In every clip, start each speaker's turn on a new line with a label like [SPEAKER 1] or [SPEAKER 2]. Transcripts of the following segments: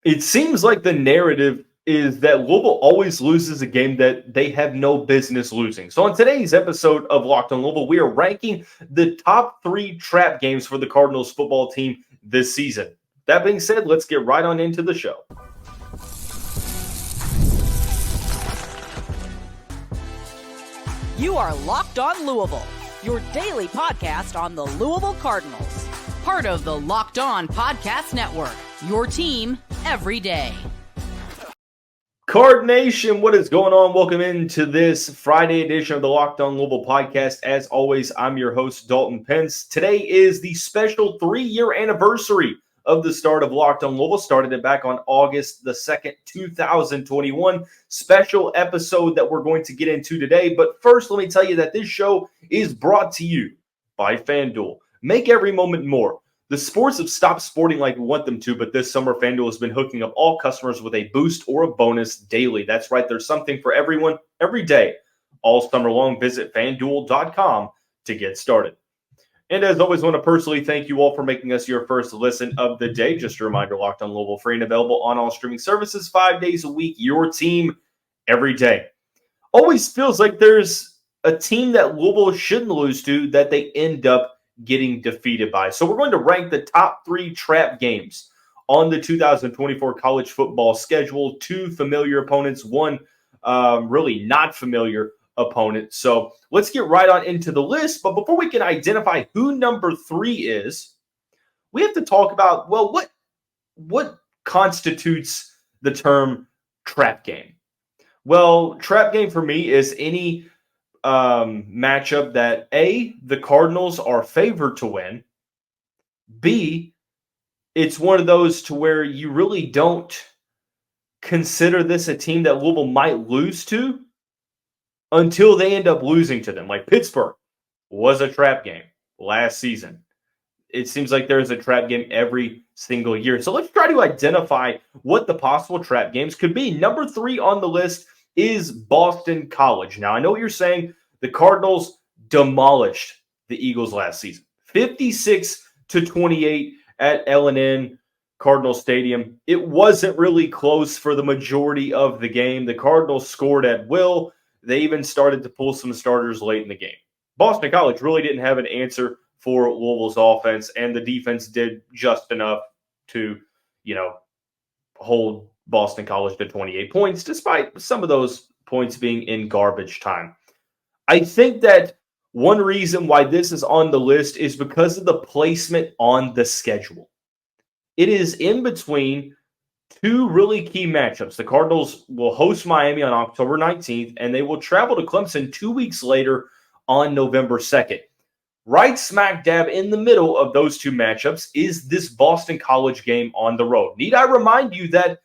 [SPEAKER 1] It seems like the narrative is that Louisville always loses a game that they have no business losing. So on today's episode of Locked on Louisville, we are ranking the top 3 trap games for the Cardinals football team this season. That being said, let's get right on into the show.
[SPEAKER 2] You are Locked on Louisville, your daily podcast on the Louisville Cardinals. Part of the Locked On Podcast Network, your team every day.
[SPEAKER 1] Card Nation, what is going on? Welcome into this Friday edition of the Locked on Louisville podcast. As always, I'm your host, Dalton Pence. Today is the special 3-year anniversary of the start of Locked on Louisville. Started it back on August the 2nd, 2021. Special episode that we're going to get into today. But first, let me tell you that this show is brought to you by FanDuel. Make every moment more. The sports have stopped sporting like we want them to, but this summer, FanDuel has been hooking up all customers with a boost or a bonus daily. That's right. There's something for everyone every day. All summer long, visit FanDuel.com to get started. And as always, I want to personally thank you all for making us your first listen of the day. Just a reminder, Locked on Louisville, free and available on all streaming services 5 days a week. Your team every day. Always feels like there's a team that Louisville shouldn't lose to that they end up getting defeated by. So we're going to rank the top 3 trap games on the 2024 college football schedule. 2 familiar opponents, 1 really not familiar opponent. So let's get right on into the list. But before we can identify who number 3 is, we have to talk about, well, what constitutes the term trap game? Well, trap game for me is any matchup that A, the Cardinals are favored to win. B, it's one of those to where you really don't consider this a team that Louisville might lose to until they end up losing to them. Like Pittsburgh was a trap game last season. It seems like there's a trap game every single year. So let's try to identify what the possible trap games could be. Number 3 on the list is Boston College. Now, I know what you're saying. The Cardinals demolished the Eagles last season. 56-28 at L&N Cardinal Stadium. It wasn't really close for the majority of the game. The Cardinals scored at will. They even started to pull some starters late in the game. Boston College really didn't have an answer for Louisville's offense, and the defense did just enough to, hold Boston College to 28 points, despite some of those points being in garbage time. I think that one reason why this is on the list is because of the placement on the schedule. It is in between 2 really key matchups. The Cardinals will host Miami on October 19th, and they will travel to Clemson 2 weeks later on November 2nd. Right smack dab in the middle of those 2 matchups is this Boston College game on the road. Need I remind you that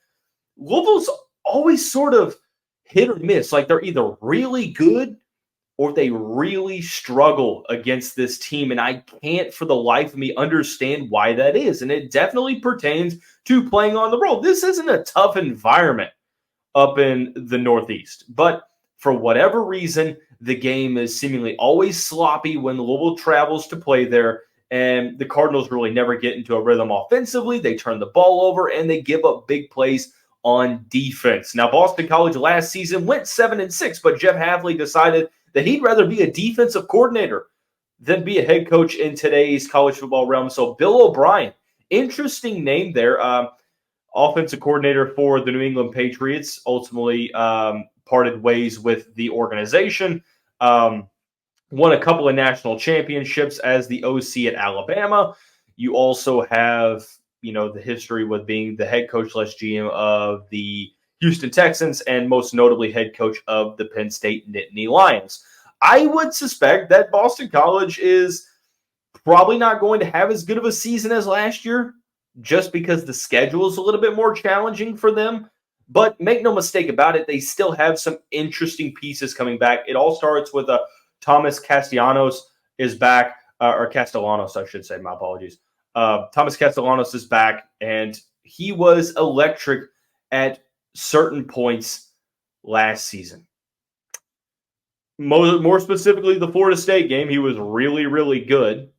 [SPEAKER 1] Louisville's always sort of hit or miss. Like they're either really good or they really struggle against this team. And I can't for the life of me understand why that is. And it definitely pertains to playing on the road. This isn't a tough environment up in the Northeast. But for whatever reason, the game is seemingly always sloppy when Louisville travels to play there. And the Cardinals really never get into a rhythm offensively. They turn the ball over and they give up big plays on defense. Now, Boston College last season went 7-6, but Jeff Havley decided that he'd rather be a defensive coordinator than be a head coach in today's college football realm. So Bill O'Brien, interesting name there, offensive coordinator for the New England Patriots, ultimately parted ways with the organization, won a couple of national championships as the OC at Alabama. You also have the history with being the head coach / GM of the Houston Texans and most notably head coach of the Penn State Nittany Lions. I would suspect that Boston College is probably not going to have as good of a season as last year just because the schedule is a little bit more challenging for them. But make no mistake about it, they still have some interesting pieces coming back. It all starts with Thomas Castellanos is back, or Castellanos, I should say. My apologies. Thomas Castellanos is back, and he was electric at certain points last season. More specifically, the Florida State game, he was really, really good.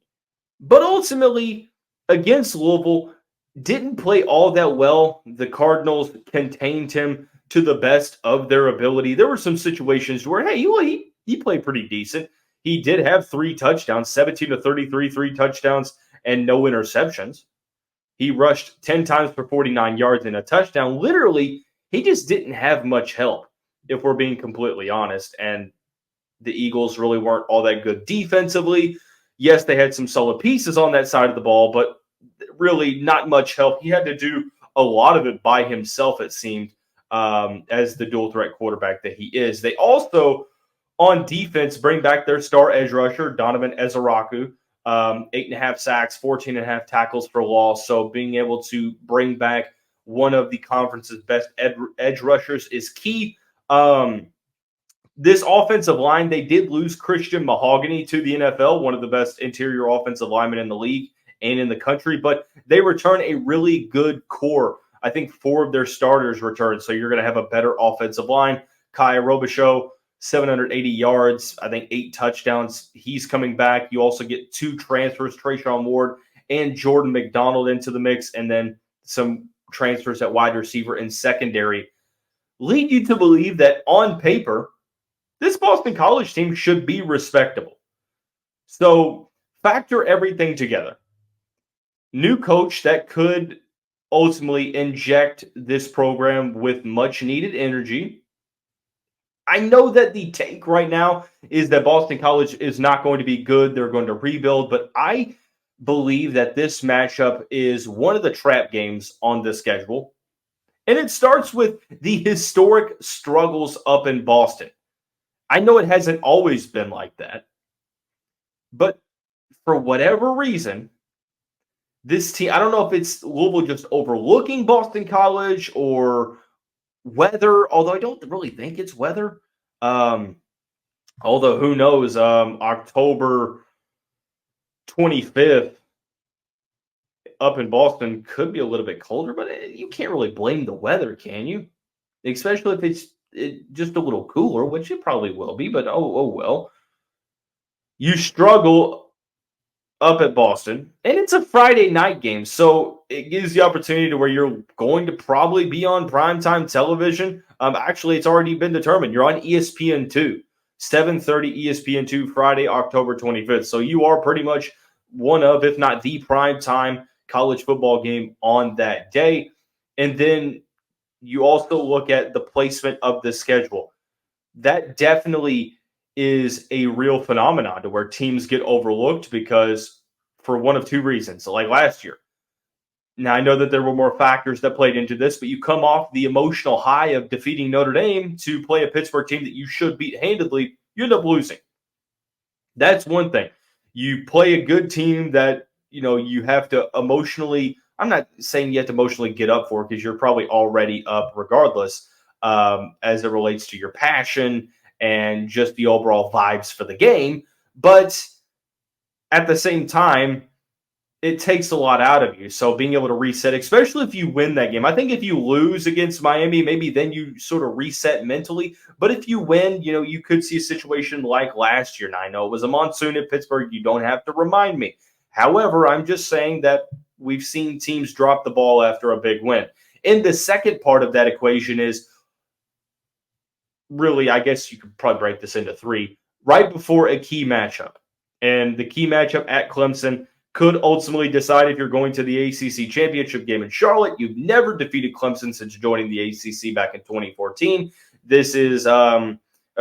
[SPEAKER 1] But ultimately, against Louisville, didn't play all that well. The Cardinals contained him to the best of their ability. There were some situations where, hey, he played pretty decent. He did have 3 touchdowns, 17 to 33, 3 touchdowns, and no interceptions. He rushed 10 times for 49 yards and a touchdown. Literally, he just didn't have much help, if we're being completely honest. And the Eagles really weren't all that good defensively. Yes, they had some solid pieces on that side of the ball, but really not much help. He had to do a lot of it by himself, it seemed, as the dual threat quarterback that he is. They also, on defense, bring back their star edge rusher, Donovan Ezaraku. 8.5 sacks, 14.5 tackles for loss. So being able to bring back one of the conference's best edge rushers is key. This offensive line, they did lose Christian Mahogany to the NFL, one of the best interior offensive linemen in the league and in the country, but they return a really good core. I think 4 of their starters returned, so you're going to have a better offensive line. Kai Robichaux, 780 yards, I think 8 touchdowns. He's coming back. You also get 2 transfers, Trayshawn Ward and Jordan McDonald into the mix, and then some transfers at wide receiver and secondary. Lead you to believe that on paper, this Boston College team should be respectable. So factor everything together. New coach that could ultimately inject this program with much needed energy. I know that the take right now is that Boston College is not going to be good. They're going to rebuild, but I believe that this matchup is one of the trap games on the schedule. And it starts with the historic struggles up in Boston. I know it hasn't always been like that, but for whatever reason, this team, I don't know if it's Louisville just overlooking Boston College or weather, although I don't really think it's weather. Although who knows, October 25th up in Boston could be a little bit colder, but you can't really blame the weather, can you? Especially if it's just a little cooler, which it probably will be, but oh well. You struggle up at Boston, and it's a Friday night game, so it gives the opportunity to where you're going to probably be on primetime television. Actually, it's already been determined. You're on ESPN2, 7:30 ESPN2, Friday, October 25th. So you are pretty much one of, if not the primetime college football game on that day. And then you also look at the placement of the schedule. That definitely is a real phenomenon to where teams get overlooked because for one of 2 reasons, like last year. Now, I know that there were more factors that played into this, but you come off the emotional high of defeating Notre Dame to play a Pittsburgh team that you should beat handedly, you end up losing. That's one thing. You play a good team that, you have to emotionally, I'm not saying you have to emotionally get up for because you're probably already up regardless, as it relates to your passion and just the overall vibes for the game. But at the same time, it takes a lot out of you. So being able to reset, especially if you win that game. I think if you lose against Miami, maybe then you sort of reset mentally. But if you win, you could see a situation like last year. Now, I know it was a monsoon at Pittsburgh. You don't have to remind me. However, I'm just saying that we've seen teams drop the ball after a big win. And the second part of that equation is really, I guess you could probably break this into 3, right before a key matchup. And the key matchup at Clemson could ultimately decide if you're going to the ACC championship game in Charlotte. You've never defeated Clemson since joining the ACC back in 2014. This is a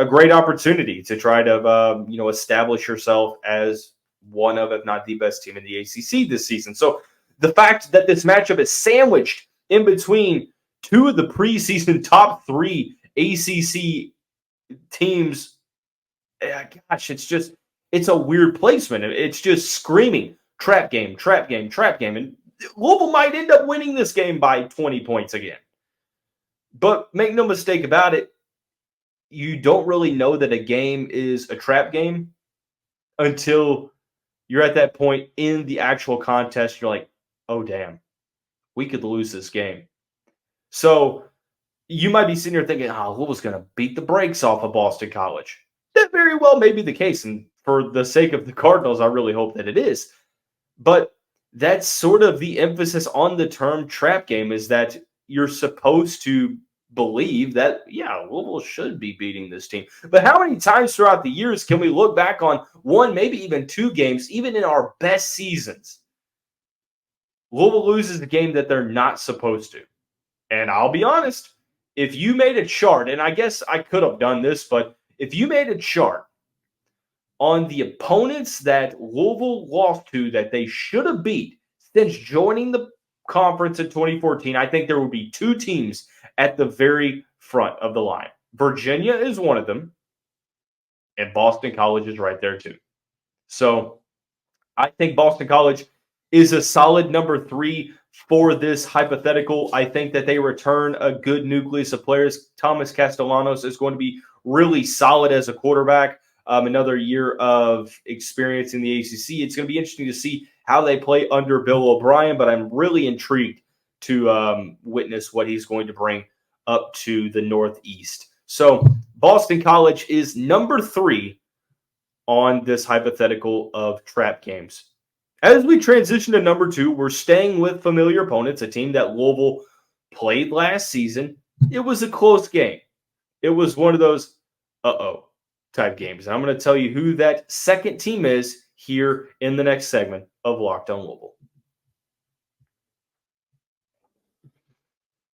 [SPEAKER 1] great opportunity to try to establish yourself as one of, if not the best team in the ACC this season. So the fact that this matchup is sandwiched in between 2 of the preseason top 3 ACC teams, gosh, it's a weird placement. It's just screaming trap game, trap game, trap game. And Louisville might end up winning this game by 20 points again. But make no mistake about it, you don't really know that a game is a trap game until you're at that point in the actual contest. You're like, oh, damn, we could lose this game. So you might be sitting here thinking, Louisville's going to beat the brakes off of Boston College. That very well may be the case. And for the sake of the Cardinals, I really hope that it is. But that's sort of the emphasis on the term trap game, is that you're supposed to believe that, yeah, Louisville should be beating this team. But how many times throughout the years can we look back on one, maybe even two games, even in our best seasons, Louisville loses a game that they're not supposed to? And I'll be honest, if you made a chart, and I guess I could have done this, but if you made a chart on the opponents that Louisville lost to that they should have beat since joining the conference in 2014, I think there would be two teams at the very front of the line. Virginia is one of them, and Boston College is right there too. So I think Boston College is a solid number 3 for this hypothetical. I think that they return a good nucleus of players. Thomas Castellanos is going to be really solid as a quarterback. Another year of experience in the ACC. It's going to be interesting to see how they play under Bill O'Brien, but I'm really intrigued to witness what he's going to bring up to the Northeast. So Boston College is number 3 on this hypothetical of trap games. As we transition to number 2, we're staying with familiar opponents, a team that Louisville played last season. It was a close game. It was one of those type games. And I'm going to tell you who that second team is here in the next segment of Locked On Louisville.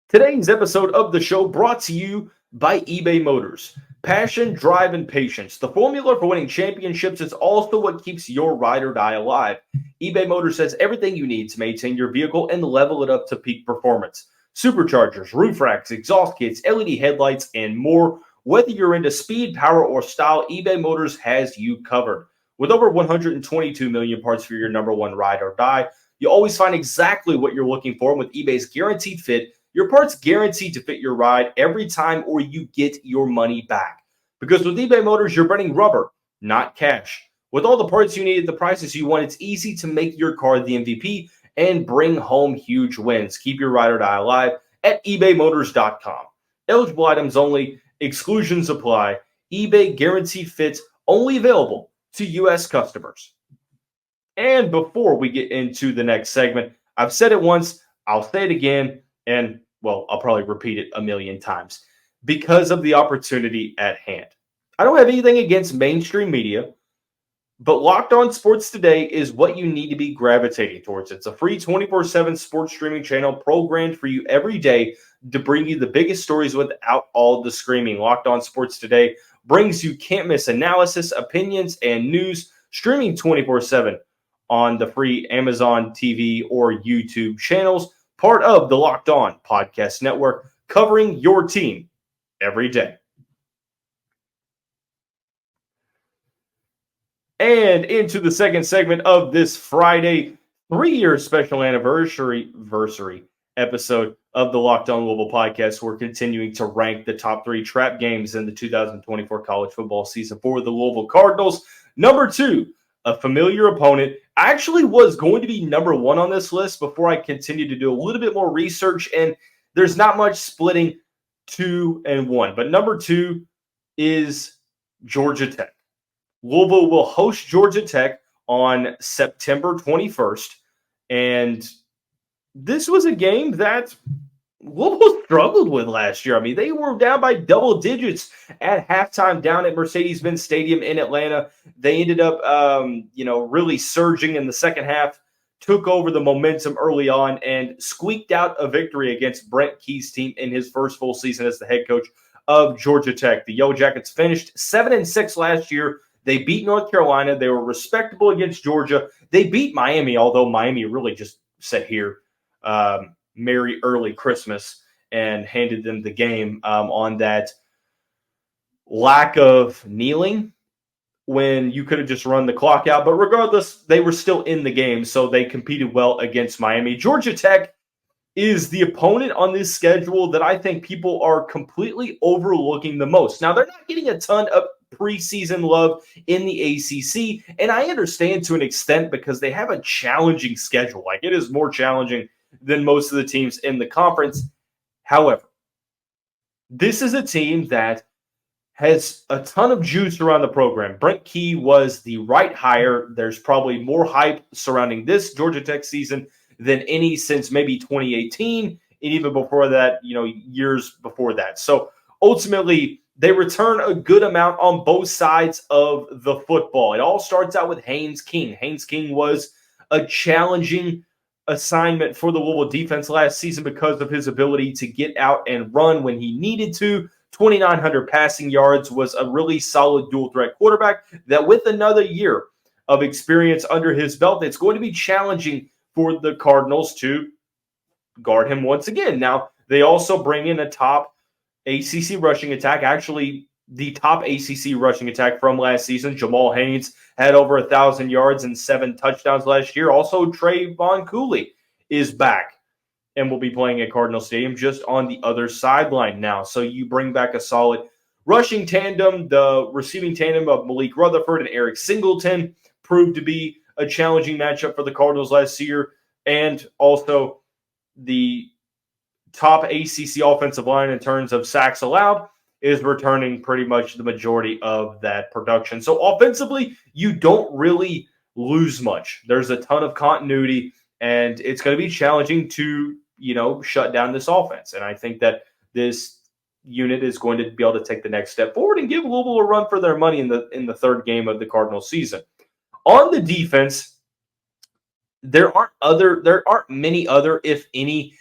[SPEAKER 1] Today's episode of the show brought to you by eBay Motors. Passion, drive, and patience. The formula for winning championships is also what keeps your ride or die alive. eBay Motors has everything you need to maintain your vehicle and level it up to peak performance. Superchargers, roof racks, exhaust kits, LED headlights, and more. Whether you're into speed, power, or style, eBay Motors has you covered. With over 122 million parts for your number one ride or die, you always find exactly what you're looking for. With eBay's Guaranteed Fit, your parts guaranteed to fit your ride every time, or you get your money back. Because with eBay Motors, you're burning rubber, not cash. With all the parts you need at the prices you want, it's easy to make your car the MVP and bring home huge wins. Keep your ride or die alive at ebaymotors.com. Eligible items only. Exclusions apply. eBay Guaranteed Fits only available to U.S. customers. And before we get into the next segment, I've said it once, I'll say it again, and, well, I'll probably repeat it a million times. Because of the opportunity at hand. I don't have anything against mainstream media, but Locked On Sports Today is what you need to be gravitating towards. It's a free 24/7 sports streaming channel programmed for you every day to bring you the biggest stories without all the screaming. Locked On Sports Today brings you can't-miss analysis, opinions, and news, streaming 24/7 on the free Amazon TV or YouTube channels, part of the Locked On Podcast Network, covering your team every day. And into the second segment of this Friday 3-year special anniversary episode of the Locked On Louisville podcast. We're continuing to rank the top 3 trap games in the 2024 college football season for the Louisville Cardinals. Number 2, a familiar opponent. I actually was going to be number 1 on this list before I continued to do a little bit more research, and there's not much splitting 2 and 1. But number 2 is Georgia Tech. Louisville will host Georgia Tech on September 21st. And this was a game that Louisville struggled with last year. I mean, they were down by double digits at halftime down at Mercedes-Benz Stadium in Atlanta. They ended up, really surging in the second half, took over the momentum early on, and squeaked out a victory against Brent Key's team in his first full season as the head coach of Georgia Tech. The Yellow Jackets finished 7-6 last year. They beat North Carolina. They were respectable against Georgia. They beat Miami, although Miami really just sat here, Merry Early Christmas, and handed them the game on that lack of kneeling when you could have just run the clock out. But regardless, they were still in the game, so they competed well against Miami. Georgia Tech is the opponent on this schedule that I think people are completely overlooking the most. Now, they're not getting a ton of preseason love in the ACC, and I understand to an extent because they have a challenging schedule. Like, it is more challenging than most of the teams in the conference. However, this is a team that has a ton of juice around the program. Brent Key was the right hire. There's probably more hype surrounding this Georgia Tech season than any since maybe 2018, and even before that, years before that. So ultimately, they return a good amount on both sides of the football. It all starts out with Haynes King. Haynes King was a challenging assignment for the Louisville defense last season because of his ability to get out and run when he needed to. 2,900 passing yards, was a really solid dual threat quarterback that with another year of experience under his belt, it's going to be challenging for the Cardinals to guard him once again. Now, they also bring in a top ACC rushing attack, actually the top ACC rushing attack from last season. Jamal Haynes had over 1,000 yards and 7 touchdowns last year. Also, Trayvon Cooley is back and will be playing at Cardinal Stadium just on the other sideline now. So you bring back a solid rushing tandem. The receiving tandem of Malik Rutherford and Eric Singleton proved to be a challenging matchup for the Cardinals last year. And also the top ACC offensive line in terms of sacks allowed is returning pretty much the majority of that production. So offensively, you don't really lose much. There's a ton of continuity, and it's going to be challenging to shut down this offense. And I think that this unit is going to be able to take the next step forward and give Louisville a run for their money in the third game of the Cardinals season. On the defense, there aren't many other, if any,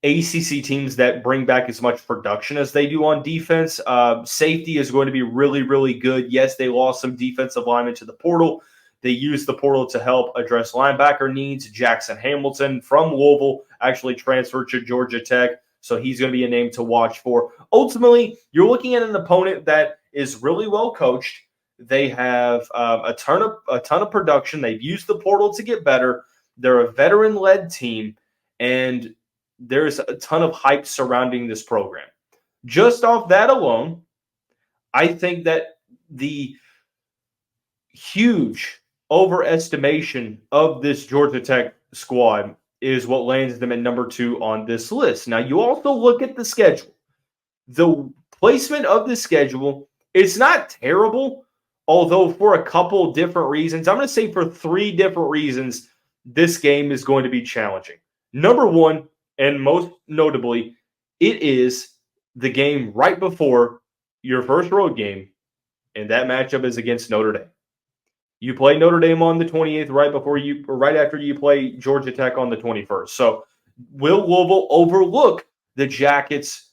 [SPEAKER 1] ACC teams that bring back as much production as they do on defense. Safety is going to be really, really good. Yes, they lost some defensive linemen to the portal. They used the portal to help address linebacker needs. Jackson Hamilton from Louisville actually transferred to Georgia Tech, so he's going to be a name to watch for. Ultimately, you're looking at an opponent that is really well coached. They have a ton of production. They've used the portal to get better. They're a veteran-led team, and there's a ton of hype surrounding this program. Just off that alone, I think that the huge overestimation of this Georgia Tech squad is what lands them at number 2 on this list. Now, you also look at the schedule. The placement of the schedule, it's not terrible, although for a couple different reasons. I'm going to say for 3 different reasons, this game is going to be challenging. Number 1, and most notably, it is the game right before your first road game, and that matchup is against Notre Dame. You play Notre Dame on the 28th, right after you play Georgia Tech on the 21st. So, will Louisville overlook the Jackets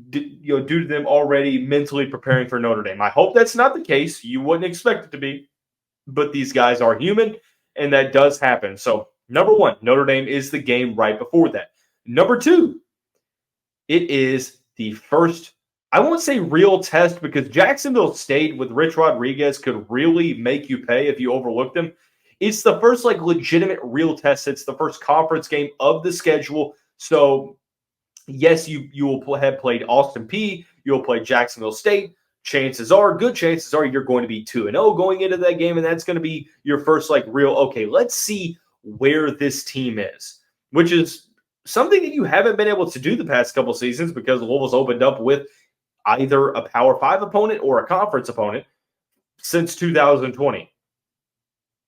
[SPEAKER 1] due to them already mentally preparing for Notre Dame? I hope that's not the case. You wouldn't expect it to be, but these guys are human, and that does happen. So, number 1, Notre Dame is the game right before that. Number 2, it is the first, I won't say real test, because Jacksonville State with Rich Rodriguez could really make you pay if you overlook them. It's the first legitimate real test. It's the first conference game of the schedule. So yes, you will have played Austin Peay. You'll play Jacksonville State. Good chances are you're going to be 2-0 going into that game. And that's going to be your first real, okay, let's see where this team is, which is something that you haven't been able to do the past couple seasons because Louisville's opened up with either a Power 5 opponent or a conference opponent since 2020,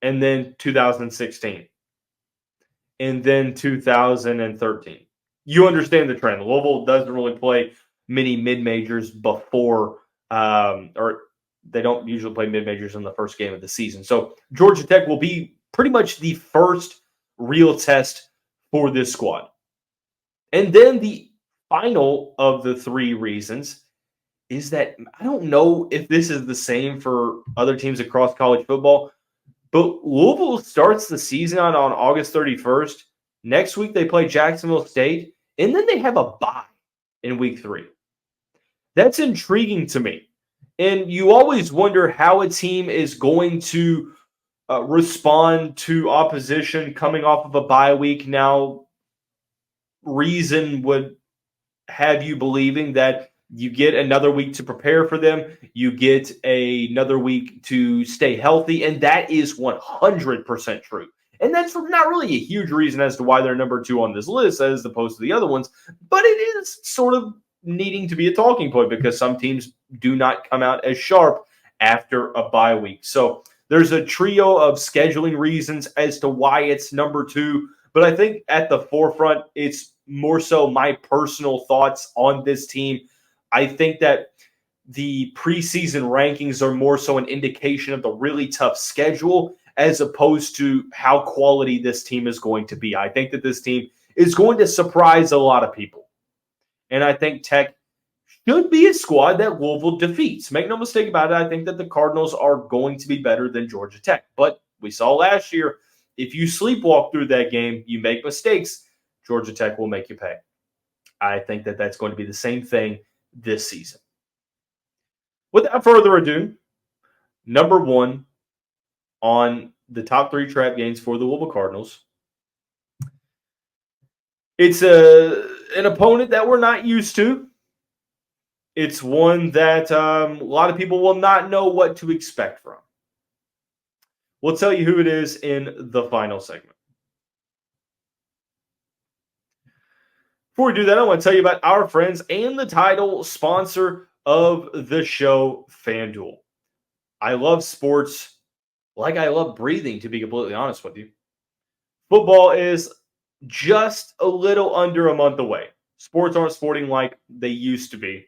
[SPEAKER 1] and then 2016, and then 2013. You understand the trend. Louisville doesn't really play many mid-majors before, or they don't usually play mid-majors in the first game of the season. So Georgia Tech will be pretty much the first real test for this squad. And then the final of the 3 reasons is that I don't know if this is the same for other teams across college football, but Louisville starts the season on August 31st. Next week, they play Jacksonville State, and then they have a bye in week 3. That's intriguing to me. And you always wonder how a team is going to respond to opposition coming off of a bye week. Now, reason would have you believing that you get another week to prepare for them. You get another week to stay healthy, and that is 100% true. And that's not really a huge reason as to why they're number 2 on this list as opposed to the other ones, but it is sort of needing to be a talking point because some teams do not come out as sharp after a bye week. So there's a trio of scheduling reasons as to why it's number 2. But I think at the forefront, it's more so my personal thoughts on this team. I think that the preseason rankings are more so an indication of the really tough schedule as opposed to how quality this team is going to be. I think that this team is going to surprise a lot of people. And I think Tech should be a squad that Louisville defeats. Make no mistake about it, I think that the Cardinals are going to be better than Georgia Tech. But we saw last year, if you sleepwalk through that game, you make mistakes, Georgia Tech will make you pay. I think that that's going to be the same thing this season. Without further ado, number 1 on the top 3 trap games for the Louisville Cardinals. It's an opponent that we're not used to. It's one that a lot of people will not know what to expect from. We'll tell you who it is in the final segment. Before we do that, I want to tell you about our friends and the title sponsor of the show, FanDuel. I love sports like I love breathing, to be completely honest with you. Football is just a little under a month away. Sports aren't sporting like they used to be.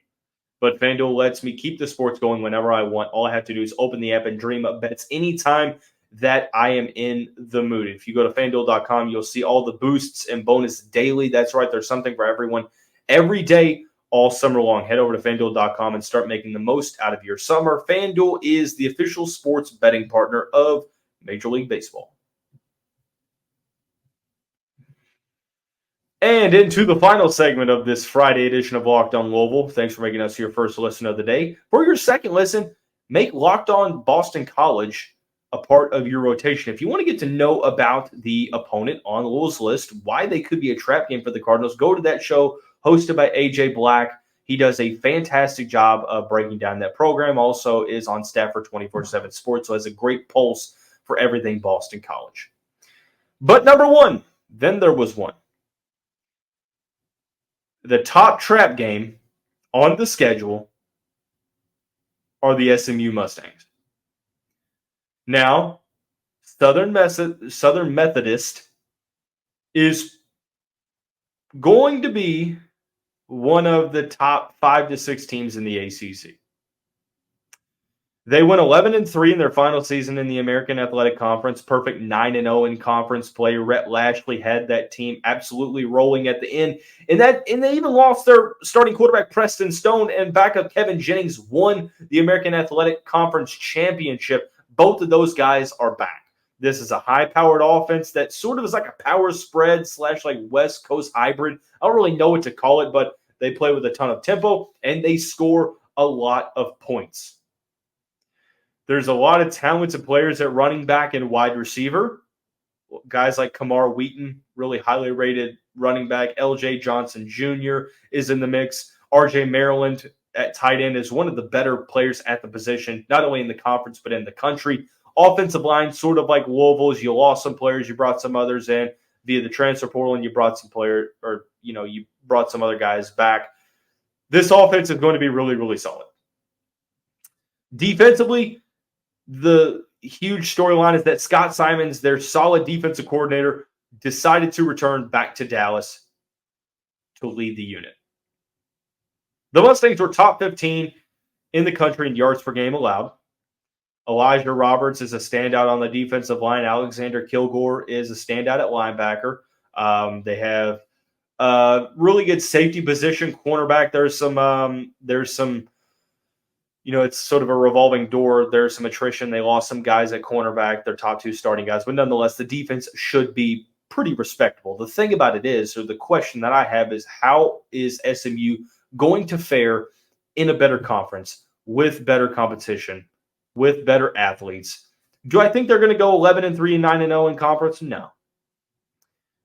[SPEAKER 1] But FanDuel lets me keep the sports going whenever I want. All I have to do is open the app and dream up bets anytime that I am in the mood. If you go to FanDuel.com, you'll see all the boosts and bonus daily. That's right. There's something for everyone every day, all summer long. Head over to FanDuel.com and start making the most out of your summer. FanDuel is the official sports betting partner of Major League Baseball. And into the final segment of this Friday edition of Locked On Louisville. Thanks for making us your first listen of the day. For your second listen, make Locked On Boston College a part of your rotation. If you want to get to know about the opponent on Louisville's list, why they could be a trap game for the Cardinals, go to that show hosted by AJ Black. He does a fantastic job of breaking down that program. Also is on staff for 24/7 Sports, so has a great pulse for everything Boston College. But number 1, then there was one. The top trap game on the schedule are the SMU Mustangs. Now, Southern Methodist is going to be one of the top 5 to 6 teams in the ACC. They went 11-3 in their final season in the American Athletic Conference. Perfect 9-0 in conference play. Rhett Lashley had that team absolutely rolling at the end. And they even lost their starting quarterback, Preston Stone, and backup Kevin Jennings won the American Athletic Conference championship. Both of those guys are back. This is a high-powered offense that sort of is like a power spread / like West Coast hybrid. I don't really know what to call it, but they play with a ton of tempo, and they score a lot of points. There's a lot of talented players at running back and wide receiver. Guys like Kamar Wheaton, really highly rated running back. LJ Johnson Jr. is in the mix. RJ Maryland at tight end is one of the better players at the position, not only in the conference but in the country. Offensive line, sort of like Louisville's. You lost some players, you brought some others in via the transfer portal, and you brought some players, you brought some other guys back. This offense is going to be really, really solid. Defensively, the huge storyline is that Scott Simons, their solid defensive coordinator, decided to return back to Dallas to lead the unit. The Mustangs were top 15 in the country in yards per game allowed. Elijah Roberts is a standout on the defensive line. Alexander Kilgore is a standout at linebacker. They have really good safety position cornerback. There's some it's sort of a revolving door. There's some attrition. They lost some guys at cornerback, their top 2 starting guys. But nonetheless, the defense should be pretty respectable. The thing about it is, or the question that I have is, how is SMU going to fare in a better conference with better competition, with better athletes? Do I think they're going to go 11-3 and 9-0 in conference? No.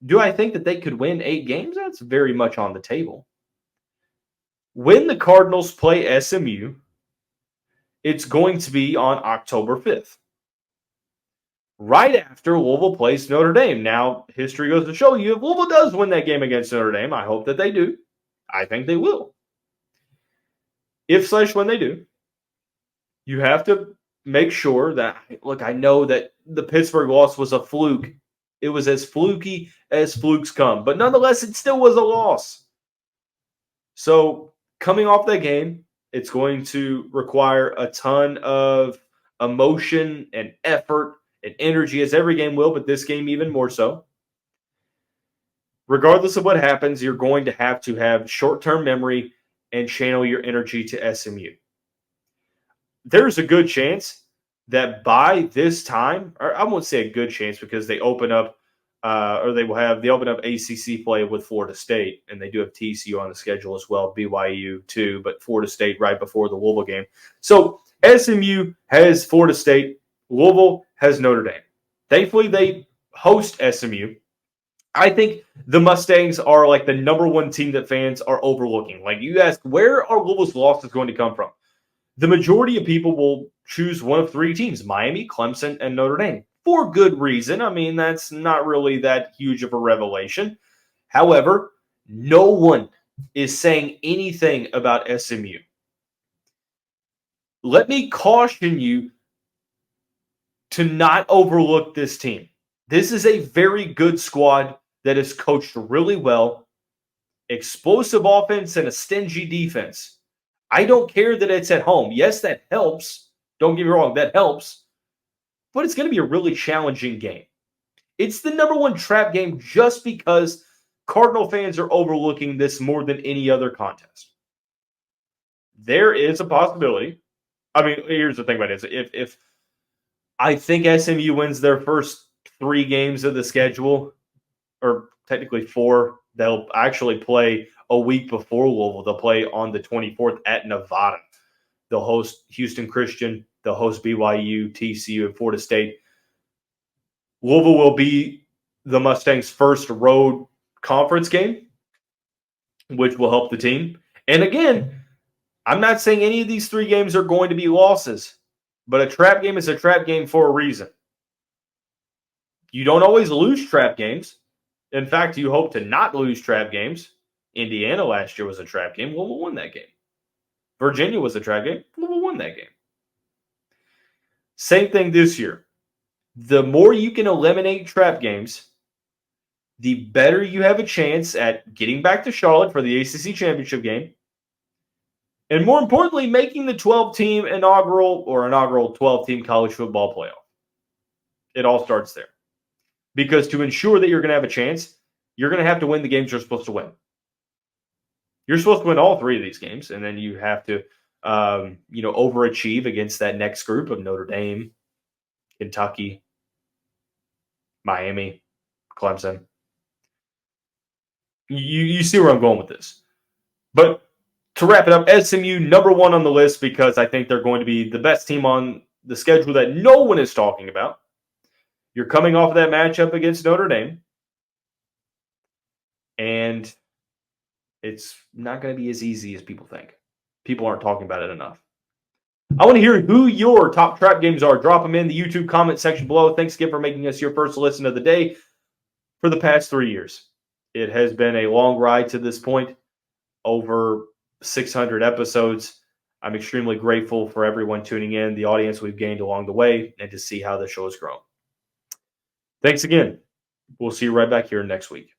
[SPEAKER 1] Do I think that they could win 8 games? That's very much on the table. When the Cardinals play SMU, it's going to be on October 5th, right after Louisville plays Notre Dame. Now, history goes to show you, if Louisville does win that game against Notre Dame, I hope that they do. I think they will. If/when they do, you have to make sure that, look, I know that the Pittsburgh loss was a fluke. It was as fluky as flukes come. But nonetheless, it still was a loss. So coming off that game, it's going to require a ton of emotion and effort and energy, as every game will, but this game even more so. Regardless of what happens, you're going to have short-term memory and channel your energy to SMU. There's a good chance that by this time, or I won't say a good chance because they open up, they open up ACC play with Florida State, and they do have TCU on the schedule as well, BYU too, but Florida State right before the Louisville game. So SMU has Florida State, Louisville has Notre Dame. Thankfully, they host SMU. I think the Mustangs are like the number one team that fans are overlooking. Like, you ask, where are Louisville's losses going to come from? The majority of people will choose one of three teams, Miami, Clemson, and Notre Dame, for good reason. I mean, that's not really that huge of a revelation. However, no one is saying anything about SMU. Let me caution you to not overlook this team. This is a very good squad that is coached really well, explosive offense and a stingy defense. I don't care that it's at home. Yes, that helps. Don't get me wrong, that helps. But it's going to be a really challenging game. It's the number one trap game just because Cardinal fans are overlooking this more than any other contest. There is a possibility. I mean, here's the thing about it. If I think SMU wins their first 3 games of the schedule, or technically 4, they'll actually play a week before Louisville. They'll play on the 24th at Nevada. They'll host Houston Christian. They'll host BYU, TCU, and Florida State. Louisville will be the Mustangs' first road conference game, which will help the team. And again, I'm not saying any of these 3 games are going to be losses, but a trap game is a trap game for a reason. You don't always lose trap games. In fact, you hope to not lose trap games. Indiana last year was a trap game. Louisville won that game. Virginia was a trap game. Louisville won that game. Same thing this year. The more you can eliminate trap games, the better you have a chance at getting back to Charlotte for the ACC championship game. And more importantly, making the 12-team inaugural 12-team college football playoff. It all starts there. Because to ensure that you're going to have a chance, you're going to have to win the games you're supposed to win. You're supposed to win all 3 of these games, and then you have to, overachieve against that next group of Notre Dame, Kentucky, Miami, Clemson. You see where I'm going with this. But to wrap it up, SMU number 1 on the list because I think they're going to be the best team on the schedule that no one is talking about. You're coming off of that matchup against Notre Dame. And it's not going to be as easy as people think. People aren't talking about it enough. I want to hear who your top trap games are. Drop them in the YouTube comment section below. Thanks again for making us your first listen of the day for the past 3 years. It has been a long ride to this point, over 600 episodes. I'm extremely grateful for everyone tuning in, the audience we've gained along the way, and to see how the show has grown. Thanks again. We'll see you right back here next week.